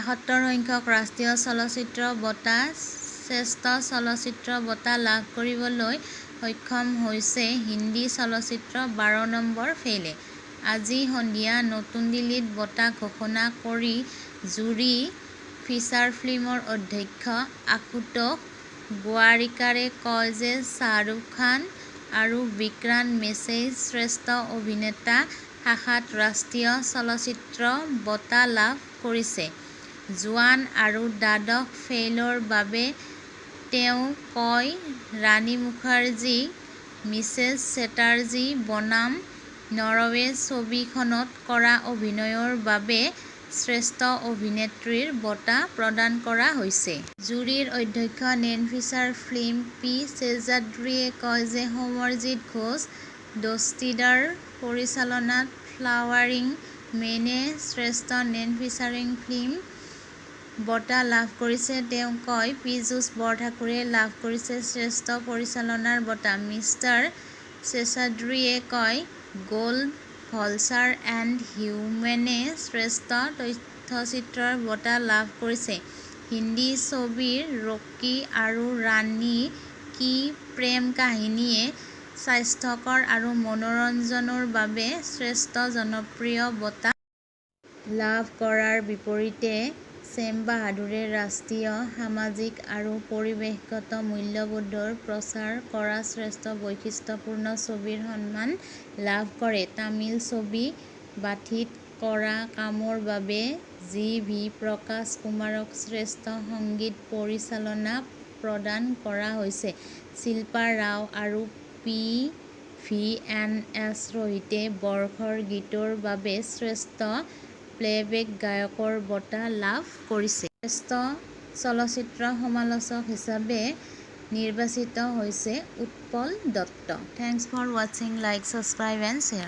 ৭১ সংখ্যক ৰাষ্ট্ৰীয় চলচ্চিত্ৰ বঁটা শ্ৰেষ্ঠ চলচ্চিত্ৰ বঁটা লাভ কৰিবলৈ সক্ষম হৈছে হিন্দী চলচ্চিত্ৰ ১২ নম্বৰ ফেইলে। আজি সন্ধিয়া নতুন দিল্লীত বঁটা ঘোষণা কৰি জুৰী ফিচাৰ ফিল্মৰ অধ্যক্ষ আশুতোষ গোৱাৰিকাৰে কয় যে শ্বাহৰুখ খান আৰু বিক্ৰান্ত মেছেই শ্ৰেষ্ঠ অভিনেতা শাখাত ৰাষ্ট্ৰীয় চলচ্চিত্ৰ বঁটা লাভ কৰিছে। জোৱান আৰু দ্বাদশ ফেইলৰ বাবে তেওঁ কয় ৰাণী মুখাৰ্জী মিছেছ চেটাৰ্জী বনাম নৰৱে ছবিখনত কৰা অভিনয়ৰ বাবে শ্ৰেষ্ঠ অভিনেত্ৰীৰ বঁটা প্ৰদান কৰা হৈছে। জুৰীৰ অধ্যক্ষ নেন ফিচাৰ ফিল্ম পি শেহজাদৰীয়ে কয় যে সমৰজিৎ ঘোষ দস্তিদাৰ পৰিচালনাত ফ্লাৱাৰিং মেনে শ্ৰেষ্ঠ নেন ফিচাৰ ফিল্ম বঁটা লাভ কৰিছে। তেওঁ কয় পীযুষ বৰঠাকুৰে লাভ কৰিছে শ্ৰেষ্ঠ পৰিচালনাৰ বঁটা। মিষ্টাৰ শেহজাদৰীয়ে কয় গল্ড ভলচাৰ এণ্ড হিউমেনে শ্ৰেষ্ঠ তথ্যচিত্ৰৰ বঁটা লাভ কৰিছে। হিন্দী ছবিৰ ৰকী আৰু ৰাণী কি প্ৰেম কাহিনীয়ে স্বাস্থ্যকৰ আৰু মনোৰঞ্জনৰ বাবে শ্ৰেষ্ঠ জনপ্ৰিয় বঁটা লাভ কৰাৰ বিপৰীতে ছেম বাহাদুৰে ৰাষ্ট্ৰীয় সামাজিক আৰু পৰিৱেশগত মূল্যবোধৰ প্ৰচাৰ কৰা শ্ৰেষ্ঠ বৈশিষ্ট্যপূৰ্ণ ছবিৰ সন্মান লাভ কৰে। তামিল ছবি বাথীত কৰা কামৰ বাবে জি ভি প্ৰকাশ কুমাৰক শ্ৰেষ্ঠ সংগীত পৰিচালনা প্ৰদান কৰা হৈছে। শিল্পা ৰাও আৰু পি ভি এন এছ ৰোহিতে বৰ্ষৰ গীতৰ বাবে শ্ৰেষ্ঠ প্লেবেক গায়কৰ বঁটা লাভ কৰিছে। শ্ৰেষ্ঠ চলচ্চিত্ৰ সমালোচক হিচাপে নিৰ্বাচিত হৈছে উৎপল দত্ত। থেংকছ ফৰ ৱাচিং। Like, subscribe and share.